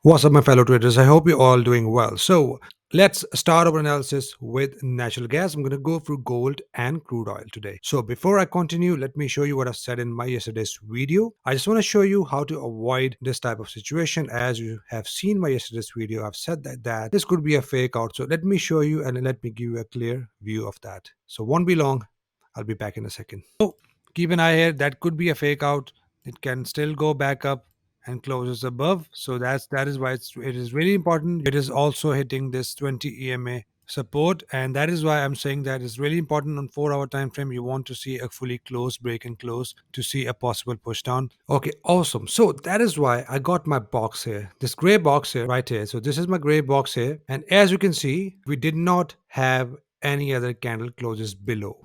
What's up, my fellow traders? I hope you're all doing well. So, let's start our analysis with natural gas. I'm going to go through gold and crude oil today. So, before I continue, let me show you what I said in my yesterday's video. I just want to show you how to avoid this type of situation. As you have seen my yesterday's video, I've said that this could be a fake out. So, let me show you and let me give you a clear view of that. So, won't be long. I'll be back in a second. So, keep an eye here. That could be a fake out. It can still go back up and closes above. So that is why it is really important. It is also hitting this 20 EMA support, and that is why I'm saying that it's really important on 4 hour time frame. You want to see a fully closed break and close to see a possible push down. Okay, awesome. So that is why I got my box here, this gray box here, right here. So this is my gray box here, and as you can see, we did not have any other candle closes below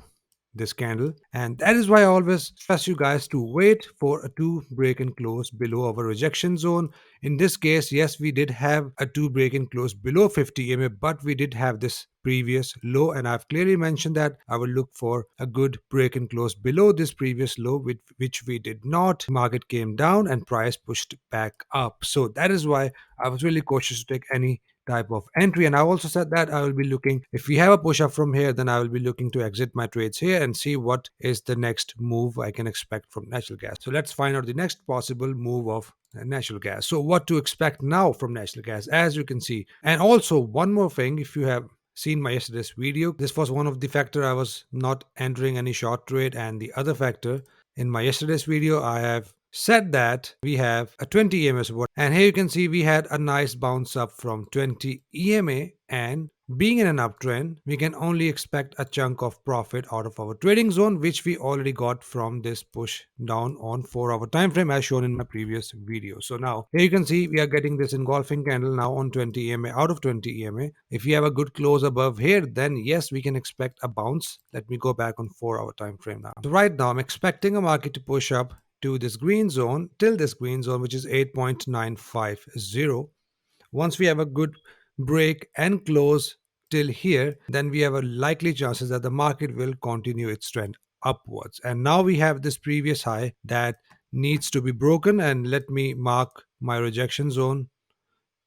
this candle, and that is why I always stress you guys to wait for a 2 break and close below our rejection zone. In this case, yes, we did have a 2 break and close below 50 EMA, but we did have this previous low, and I've clearly mentioned that I will look for a good break and close below this previous low, which we did not. Market came down and price pushed back up, so that is why I was really cautious to take any type of entry. And I also said that I will be looking, if we have a push up from here, then I will be looking to exit my trades here and see what is the next move I can expect from natural gas. So let's find out the next possible move of natural gas. So what to expect now from natural gas, as you can see. And also one more thing, if you have seen my yesterday's video, this was one of the factor I was not entering any short trade, and the other factor in my yesterday's video I have said that we have a 20 EMA support, and here you can see we had a nice bounce up from 20 EMA, and being in an uptrend, we can only expect a chunk of profit out of our trading zone, which we already got from this push down on 4 hour time frame as shown in my previous video. So now here you can see we are getting this engulfing candle now on 20 EMA out of 20 EMA. If we have a good close above here, then yes, we can expect a bounce. Let me go back on 4 hour time frame now. So right now I'm expecting a market to push up to this green zone, till this green zone, which is 8.950. Once we have a good break and close till here, then we have a likely chances that the market will continue its trend upwards. And now we have this previous high that needs to be broken, and let me mark my rejection zone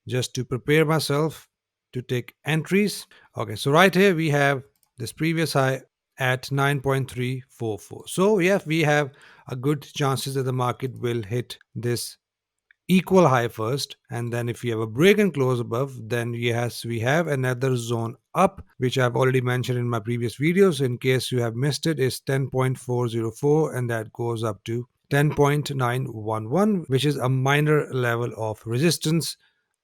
just to prepare myself to take entries. Okay, so right here we have this previous high at 9.344. So yeah, we have a good chances that the market will hit this equal high first, and then if we have a break and close above, then yes, we have another zone up, which I've already mentioned in my previous videos. In case you have missed it, is 10.404, and that goes up to 10.911, which is a minor level of resistance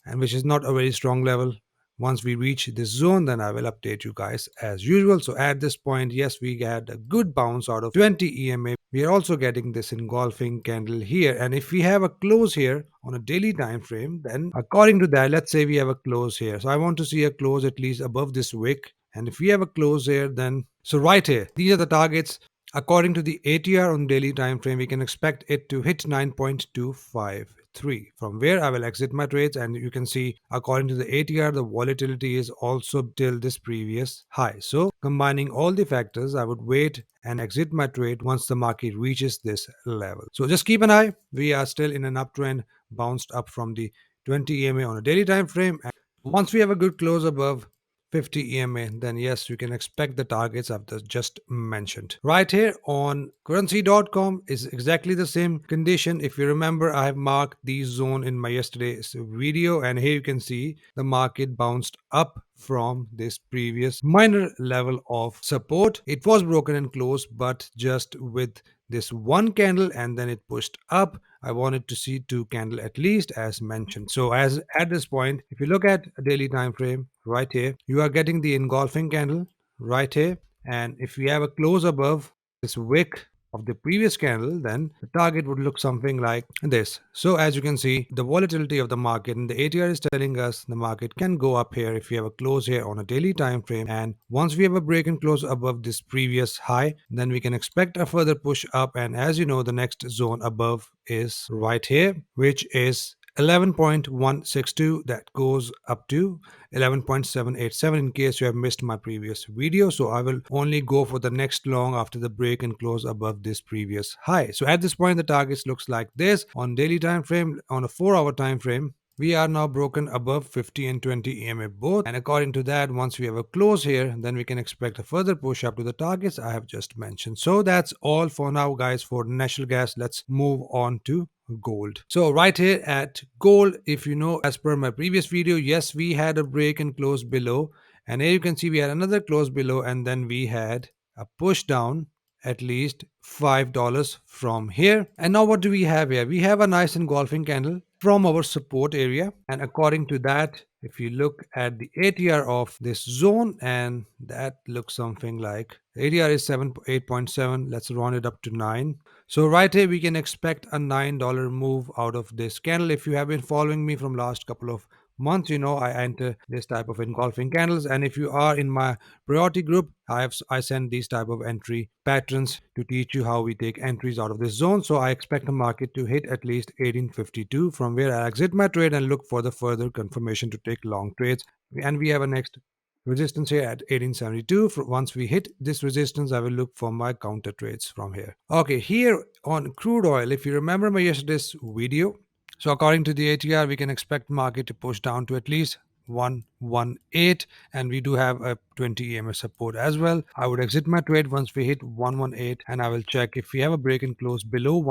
and which is not a very strong level. Once we reach this zone, then I will update you guys as usual. So at this point, yes, we had a good bounce out of 20 EMA. We are also getting this engulfing candle here, and if we have a close here on a daily time frame, then according to that, let's say we have a close here. So I want to see a close at least above this wick, and if we have a close here, then so right here, these are the targets. According to the ATR on daily time frame, we can expect it to hit 9.253, from where I will exit my trades. And you can see, according to the ATR, the volatility is also till this previous high. So combining all the factors, I would wait and exit my trade once the market reaches this level. So just keep an eye. We are still in an uptrend, bounced up from the 20 EMA on a daily time frame. And once we have a good close above 50 EMA, then yes, you can expect the targets I've just mentioned. Right here on currency.com is exactly the same condition. If you remember, I have marked the zone in my yesterday's video, and here you can see the market bounced up from this previous minor level of support. It was broken and closed, but just with this one candle, and then it pushed up. I wanted to see two candle at least, as mentioned. So as at this point, if you look at a daily time frame right here, you are getting the engulfing candle right here, and if we have a close above this wick of the previous candle, then the target would look something like this. So as you can see, the volatility of the market, and the ATR is telling us the market can go up here if we have a close here on a daily time frame, and once we have a break and close above this previous high, then we can expect a further push up. And as you know, the next zone above is right here, which is 11.162, that goes up to 11.787 in case you have missed my previous video. So I will only go for the next long after the break and close above this previous high. So at this point, the targets looks like this on daily time frame. On a 4 hour time frame, we are now broken above 50 and 20 EMA both, and according to that, once we have a close here, then we can expect a further push up to the targets I have just mentioned. So that's all for now, guys, for natural gas. Let's move on to gold. So right here at gold, if you know, as per my previous video, yes, we had a break and close below, and here you can see we had another close below, and then we had a push down at least $5 from here. And now what do we have here? We have a nice engulfing candle from our support area, and according to that, if you look at the ATR of this zone, and that looks something like ATR is 8.7. Let's round it up to 9. So right here we can expect a $9 move out of this candle. If you have been following me from last couple of months, you know I enter this type of engulfing candles, and if you are in my priority group, I send these type of entry patterns to teach you how we take entries out of this zone. So I expect the market to hit at least 1852, from where I exit my trade and look for the further confirmation to take long trades. And we have a next resistance here at 1872. Once we hit this resistance, I will look for my counter trades from here. Okay, here on crude oil, if you remember my yesterday's video, so according to the ATR, we can expect market to push down to at least 118, and we do have a 20 EMA support as well. I would exit my trade once we hit 118, and I will check if we have a break and close below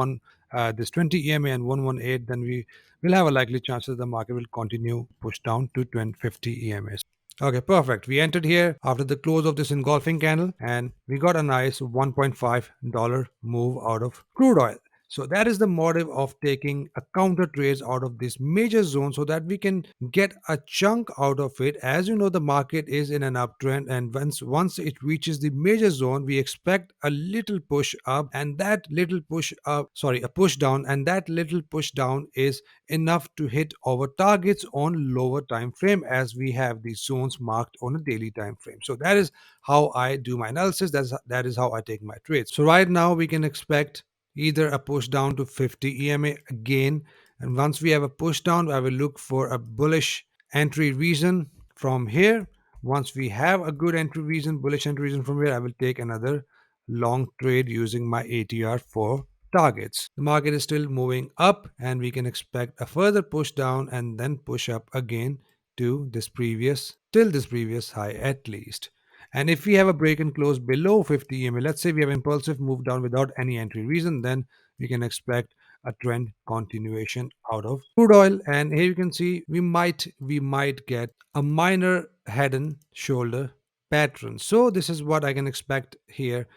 this 20 EMA and 118, then we will have a likely chance that the market will continue push down to 2050 EMAs. Okay, perfect. We entered here after the close of this engulfing candle, and we got a nice $1.5 move out of crude oil. So that is the motive of taking a counter trades out of this major zone, so that we can get a chunk out of it. As you know, the market is in an uptrend, and once it reaches the major zone, we expect a little push up, and that little push up, sorry, a push down, and that little push down is enough to hit our targets on lower time frame, as we have these zones marked on a daily time frame. So that is how I do my analysis. That is how I take my trades. So right now we can expect either a push down to 50 EMA again, and once we have a push down, I will look for a bullish entry reason from here. Once we have a good entry reason, bullish entry reason from here, I will take another long trade using my ATR for targets. The market is still moving up, and we can expect a further push down and then push up again to this previous high at least. And if we have a break and close below 50 EMA, let's say we have impulsive move down without any entry reason, then we can expect a trend continuation out of crude oil. And here you can see we might get a minor head and shoulder pattern. So this is what I can expect here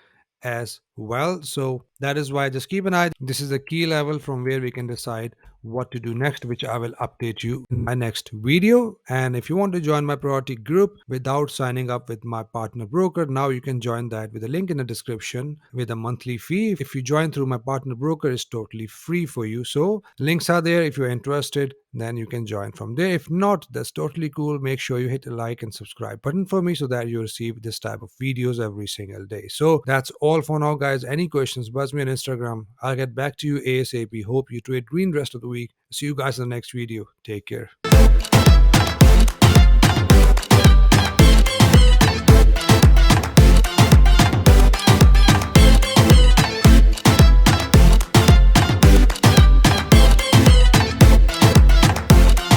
as well. So that is why just keep an eye. This is a key level from where we can decide what to do next, which I will update you in my next video. And if you want to join my priority group without signing up with my partner broker, now you can join that with a link in the description with a monthly fee. If you join through my partner broker, it's totally free for you. So links are there. If you're interested, then you can join from there. If not, that's totally cool. Make sure you hit the like and subscribe button for me, so that you receive this type of videos every single day. So that's all for now, guys. Any questions, buzz me on Instagram. I'll get back to you ASAP. Hope you trade green rest of the week. See you guys in the next video. Take care.